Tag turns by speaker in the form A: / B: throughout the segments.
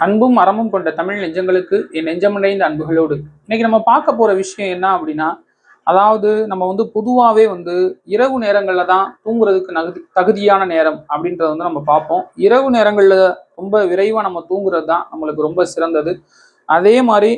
A: அன்பும் அறமும் கொண்ட தமிழ் நெஞ்சங்களுக்கு என் நெஞ்சமடைந்த அன்புகளோடு இன்னைக்கு நம்ம பார்க்க போற விஷயம் என்ன அப்படின்னா, அதாவது நம்ம பொதுவாகவே இரவு நேரங்கள்ல தான் தூங்குறதுக்கு தகுதியான நேரம் அப்படின்றத நம்ம பார்ப்போம். இரவு நேரங்கள்ல ரொம்ப விரைவா நம்ம தூங்குறது தான் நம்மளுக்கு ரொம்ப சிறந்தது. அதே மாதிரி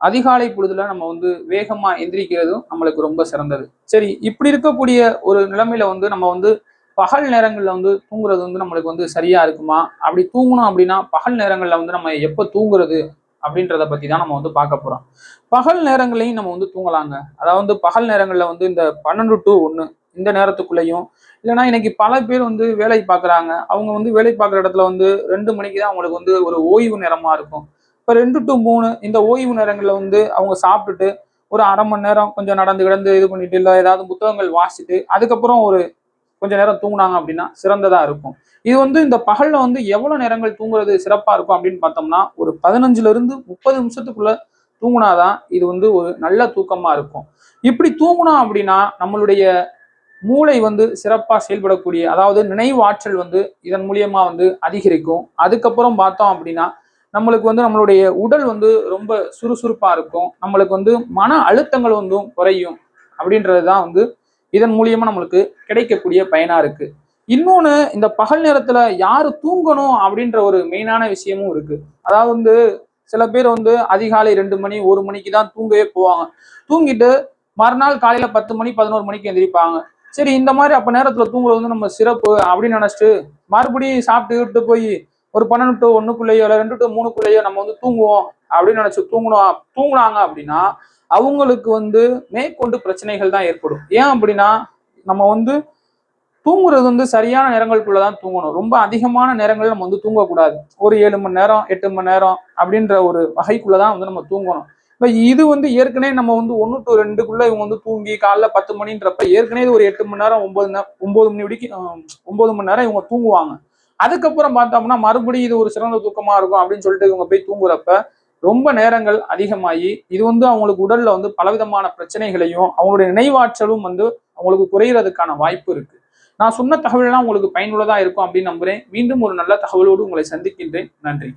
A: அதிகாலை பொழுதுல நம்ம வேகமா எந்திரிக்கிறதும் நம்மளுக்கு ரொம்ப சிறந்தது. சரி, இப்படி இருக்கக்கூடிய ஒரு நிலைமையில நம்ம பகல் நேரங்கள்ல தூங்குறது நம்மளுக்கு சரியா இருக்குமா? அப்படி தூங்கணும் அப்படின்னா பகல் நேரங்கள்ல நம்ம எப்ப தூங்குறது அப்படின்றத பத்தி தான் நம்ம பார்க்க போறோம். பகல் நேரங்களையும் நம்ம தூங்கலாங்க. அதாவது பகல் நேரங்கள்ல இந்த 12 to 1 இந்த நேரத்துக்குள்ளேயும், இல்லைன்னா இன்னைக்கு பல பேர் வேலை பார்க்குறாங்க. அவங்க வேலை பார்க்குற இடத்துல 2 மணிக்கு தான் அவங்களுக்கு ஒரு ஓய்வு நேரமா இருக்கும். இப்போ 2 to 3 இந்த ஓய்வு நேரங்கள்ல அவங்க சாப்பிட்டுட்டு ஒரு அரை மணி நேரம் கொஞ்சம் நடந்து கிடந்து இது பண்ணிட்டு, இல்லை ஏதாவது புத்தகங்கள் வாசிட்டு அதுக்கப்புறம் ஒரு கொஞ்ச நேரம் தூங்குனாங்க அப்படின்னா சிறந்ததா இருக்கும். இது இந்த பகல்ல எவ்வளவு நேரங்கள் தூங்குறது சிறப்பா இருக்கும் அப்படின்னு பார்த்தோம்னா, ஒரு 15ல இருந்து 30 நிமிஷத்துக்குள்ள தூங்குனாதான் இது ஒரு நல்ல தூக்கமா இருக்கும். இப்படி தூங்கணும் அப்படின்னா நம்மளுடைய மூளை சிறப்பா செயல்படக்கூடிய, அதாவது நினைவு ஆற்றல் இதன் மூலியமா அதிகரிக்கும். அதுக்கப்புறம் பார்த்தோம் அப்படின்னா நம்மளுக்கு நம்மளுடைய உடல் ரொம்ப சுறுசுறுப்பா இருக்கும். நம்மளுக்கு மன அழுத்தங்கள் குறையும். அப்படின்றதுதான் இதன் மூலியமா நம்மளுக்கு கிடைக்கக்கூடிய பயனா இருக்கு. இன்னொன்னு, இந்த பகல் நேரத்துல யாரு தூங்கணும் அப்படின்ற ஒரு மெயினான விஷயமும் இருக்கு. அதாவது சில பேர் அதிகாலை 2 மணி 1 மணிக்கு தான் தூங்கவே போவாங்க. தூங்கிட்டு மறுநாள் காலையில 10 மணி 11 மணிக்கு எந்திரிப்பாங்க. சரி, இந்த மாதிரி அப்ப நேரத்துல தூங்குறது நம்ம சிறப்பு அப்படின்னு நினைச்சிட்டு மறுபடியும் சாப்பிட்டு போய் ஒரு 12 to 1க்குள்ளேயோ இல்லை 2 to 3க்குள்ளேயோ நம்ம தூங்குவோம் அப்படின்னு நினைச்சு தூங்குனாங்க அப்படின்னா அவங்களுக்கு மேற்கொண்டு பிரச்சனைகள் தான் ஏற்படும். ஏன் அப்படின்னா, நம்ம தூங்குறது சரியான நேரங்களுக்குள்ளதான் தூங்கணும். ரொம்ப அதிகமான நேரங்கள் நம்ம தூங்கக்கூடாது. ஒரு 7 மணி நேரம் 8 மணி நேரம் அப்படின்ற ஒரு வகைக்குள்ளதான் நம்ம தூங்கணும். இப்ப இது ஏற்கனவே நம்ம 1 to 2க்குள்ள இவங்க தூங்கி காலைல 10 மணின்றப்ப ஏற்கனவே ஒரு 8 மணி நேரம் 9 மணி வரைக்கும் 9 மணி நேரம் இவங்க தூங்குவாங்க. அதுக்கப்புறம் பார்த்தோம்னா மறுபடியும் இது ஒரு சிறந்த தூக்கமா இருக்கும் அப்படின்னு சொல்லிட்டு இவங்க போய் தூங்குறப்ப ரொம்ப நேரங்கள் அதிகமாகி இது அவங்களுக்கு உடல்ல பலவிதமான பிரச்சனைகளையும் அவங்களுடைய நினைவாற்றலும் அவங்களுக்கு குறையிறதுக்கான வாய்ப்பு இருக்கு. நான் சொன்ன தகவல் எல்லாம் உங்களுக்கு பயனுள்ளதா இருக்கும் அப்படின்னு நம்புறேன். மீண்டும் ஒரு நல்ல தகவலோடு உங்களை சந்திக்கின்றேன். நன்றி.